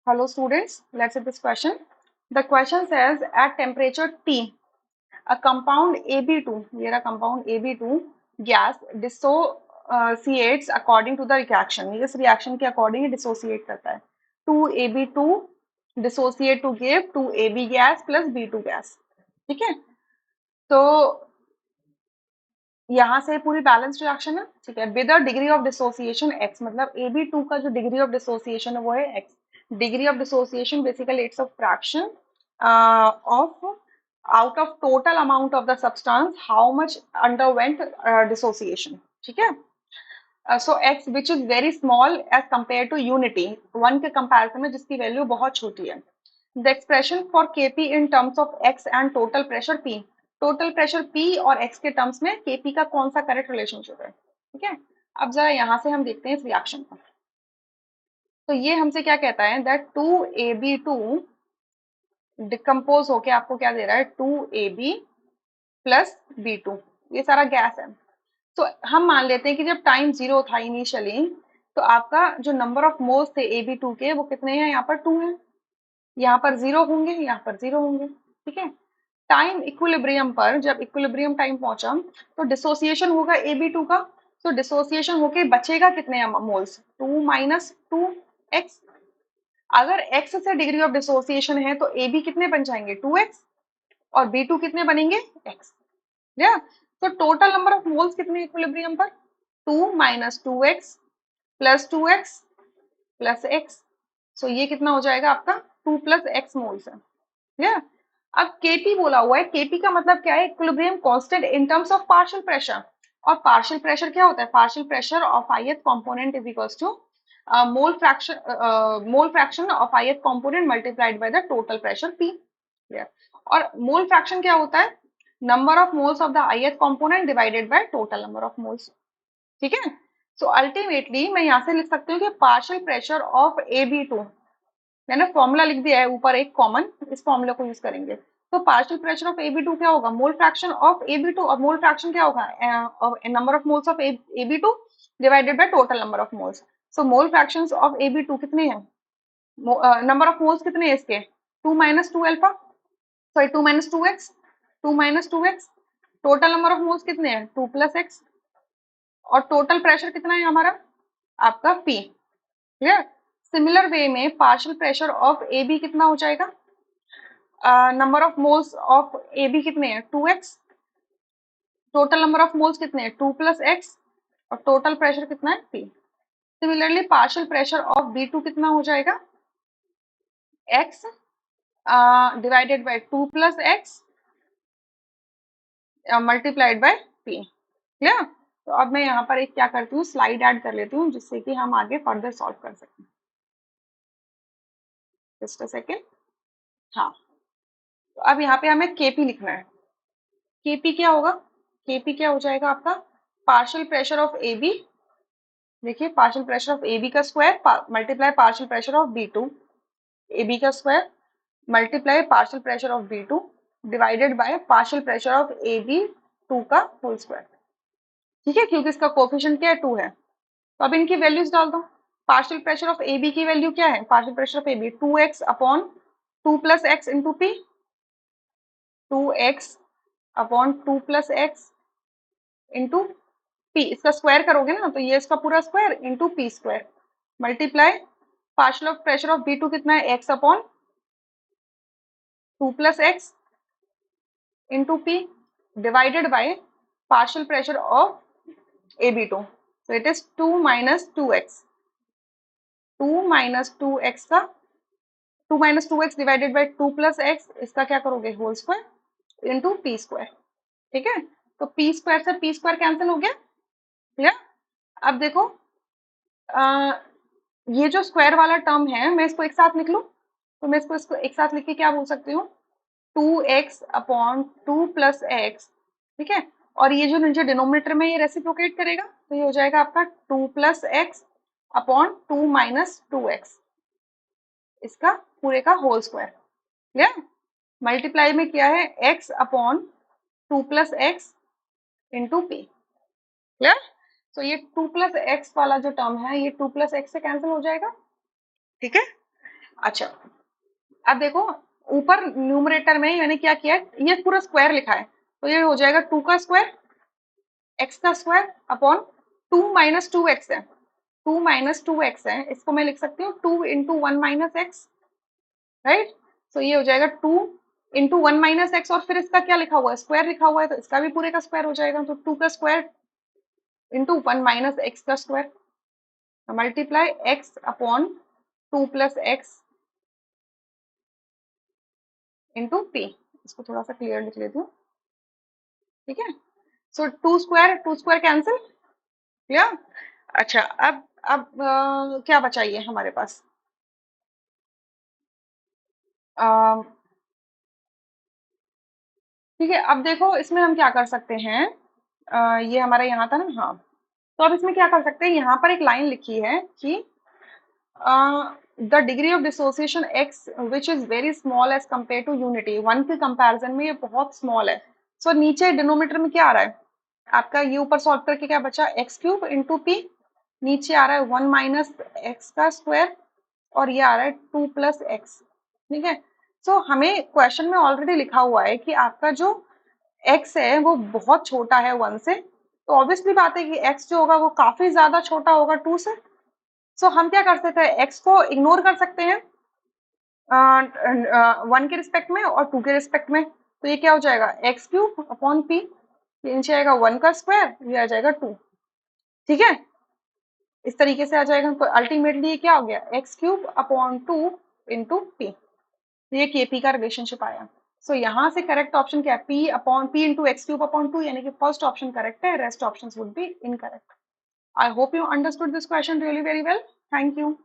Hello students, let's see this question. The question says at temperature T, a compound AB2, here a compound AB2 gas dissociates according to the reaction. इस reaction के according dissociate करता है. 2AB2 dissociate to give 2AB gas plus B2 gas. ठीक है? तो यहाँ से पूरी बैलेंस रिएक्शन है, ठीक है. With degree of dissociation x, मतलब AB2 का जो डिग्री ऑफ डिसोसिएशन है वो है x. Degree of dissociation basically it's a fraction of out of total amount of the substance how much underwent dissociation. ठीक है. So x which is very small as compared to unity 1 के comparison में जिसकी value बहुत छोटी है. The expression for Kp in terms of x and total pressure P. Total pressure P और x के टर्म्स में Kp का कौन सा करेक्ट रिलेशनशिप है. ठीक है. अब जरा यहाँ से हम देखते हैं इस रिएक्शन को. तो ये हमसे क्या कहता है दैट 2AB2 डिकम्पोज होके आपको क्या दे रहा है 2AB प्लस B2. ये सारा गैस है. तो हम मान लेते हैं कि जब टाइम 0 था इनिशियली तो आपका जो नंबर ऑफ मोल्स थे AB2 के वो कितने हैं, यहाँ पर 2 हैं, यहाँ पर 0 होंगे, यहाँ पर 0 होंगे. ठीक है. टाइम इक्विलिब्रियम पर जब इक्विलिब्रियम टाइम पहुंचा तो डिसोसिएशन होगा AB2 का. तो डिसोसिएशन होके बचेगा कितने मोल्स 2 माइनस 2x. अगर x से डिग्री ऑफ डिसोसिएशन है तो AB कितने बन जाएंगे 2x और B2 कितने बनेंगे x. या तो टोटल नंबर ऑफ मोल्स कितने इक्विलिब्रियम पर 2 minus 2x plus 2x plus x. सो ये कितना हो जाएगा आपका 2 प्लस x मोल्स है. या अब Kp बोला हुआ है. Kp का मतलब क्या है equilibrium constant in terms of partial pressure. और पार्शियल प्रेशर क्या होता है partial pressure of ith component is equals to mole fraction of ith component multiplied by the total pressure P. और मोल फ्रैक्शन क्या होता है number of moles of the ith component divided by total number of moles. ठीक है. So ultimately मैं यहाँ से लिख सकती हूँ कि पार्शियल प्रेशर ऑफ AB2, मैंने फॉर्मूला लिख दिया है ऊपर एक कॉमन, इस फॉर्मूला को यूज करेंगे. तो पार्शियल प्रेशर ऑफ AB2 क्या होगा मोल फ्रैक्शन ऑफ AB2 और मोल फ्रैक्शन क्या होगा number of moles of AB2 divided by total number of moles. So mole fractions of AB2 कितने हैं, नंबर ऑफ मोल्स कितने हैं इसके 2 minus 2 alpha, sorry 2 minus 2x, 2 minus 2x. Total number of moles कितने हैं 2 plus x. और total pressure कितना है हमारा आपका P. क्लियर. सिमिलर वे में पार्शियल प्रेशर ऑफ AB कितना हो जाएगा number of moles of AB कितने हैं 2x. Total number of moles कितने हैं 2 प्लस x और टोटल प्रेशर कितना है P. Similarly partial pressure of B2 कितना हो जाएगा x divided by 2 plus x multiplied by P. Clear. तो अब मैं यहाँ पर एक क्या करती हूँ स्लाइड ऐड कर लेती हूँ जिससे कि हम आगे फर्दर सॉल्व कर सकें. Just a second. हाँ. तो अब यहाँ पे हमें Kp लिखना है. Kp क्या होगा Kp क्या हो जाएगा आपका पार्शियल प्रेशर ऑफ AB. देखिए पार्शियल प्रेशर ऑफ AB का square multiply partial pressure of B2, AB का square multiply partial pressure of B2 divided by partial pressure of AB2 का होल स्क्वायर. ठीक है. क्योंकि इसका कोफिशिएंट क्या है 2 है. तो अब इनकी वैल्यूज डाल दो. पार्शियल प्रेशर ऑफ AB की वैल्यू क्या है partial pressure of AB 2x upon 2 plus x into P. 2x upon 2 plus x into P. इसका स्क्वायर करोगे ना तो ये इसका पूरा square into P square multiply partial of pressure of B2 कितना है x upon 2 plus x into P divided by partial pressure of AB2. So it is 2 minus 2x. 2 minus 2x का 2 minus 2x divided by 2 plus x इसका क्या करोगे whole square into P square. ठीक है. तो P square से P square cancel हो गया. ठीक. अब देखो ये जो स्क्वायर वाला टर्म है मैं इसको एक साथ लिख लूं तो मैं इसको एक साथ लिख के क्या बोल सकती हूँ 2x अपॉन 2 प्लस एक्स. ठीक है. और ये जो नीचे डिनोमिनेटर में ये रेसिप्रोकेट करेगा तो ये हो जाएगा आपका 2 plus x upon 2 minus 2x इसका पूरे का होल स्क्वायर. क्लियर. मल्टीप्लाई में किया है x upon 2 plus x into P. Clear. तो ये 2 प्लस एक्स वाला जो टर्म है ये 2 प्लस एक्स से कैंसिल हो जाएगा. ठीक है. अच्छा, अब देखो ऊपर न्यूमरेटर में मैंने क्या किया है, ये पूरा स्क्वायर लिखा है, तो ये हो जाएगा 2 का स्क्वायर एक्स का स्क्वायर अपॉन 2 - 2 एक्स है, 2 - 2 एक्स है, इसको मैं लिख सकती हूँ 2 × 1 - एक्स, राइट। सो ये हो जाएगा 2 × 1 - एक्स, और फिर इसका क्या लिखा हुआ है, स्क्वायर लिखा हुआ है, तो इसका भी पूरे का स्क्वायर हो जाएगा, तो 2 का स्क्वायर इंटू 1 - एक्स का square multiply x upon 2 + x into P. इसको थोड़ा सा क्लियर लिख लेती हूँ, ठीक है। सो 2 स्क्वायर कैंसिल, क्लियर। अच्छा, अब क्या बचा ये हमारे पास, अ, ठीक है। अब देखो इसमें हम क्या कर सकते हैं, ये हमारा यहाँ था ना, हाँ। तो अब इसमें क्या कर सकते हैं, यहाँ पर एक लाइन लिखी है कि the degree of dissociation x which is very small as compare to unity, one के कंपैरिजन में ये बहुत स्मॉल है। सो नीचे डिनोमीटर में क्या आ रहा है आपका, ये ऊपर सॉल्व करके क्या बचा, x³ इंटू पी, नीचे आ रहा है 1 - एक्स का स्क्वायर, और ये आ रहा है 2 + एक्स, ठीक है। सो हमें क्वेश्चन में ऑलरेडी लिखा हुआ है कि आपका जो x है वो बहुत छोटा है 1 से, तो ऑब्वियसली बात है कि x जो होगा वो काफी ज्यादा छोटा होगा 2 से। सो हम क्या कर सकते हैं, x को इग्नोर कर सकते हैं 1 के रिस्पेक्ट में और 2 के रिस्पेक्ट में, तो ये क्या हो जाएगा x³ अपॉन p, नीचे आएगा 1 का स्क्वायर, ये आ जाएगा 2, ठीक है। इस तरीके से आ जाएगा, तो अल्टीमेटली ये क्या हो गया, x³ अपॉन 2 इंटू पी, ये केपी का रिलेशनशिप आया। सो यहाँ से करेक्ट ऑप्शन क्या है, p इंटू x³ अपॉन 2, यानी कि फर्स्ट ऑप्शन करेक्ट है, rest options would be incorrect. I hope you understood this question really very well, thank you.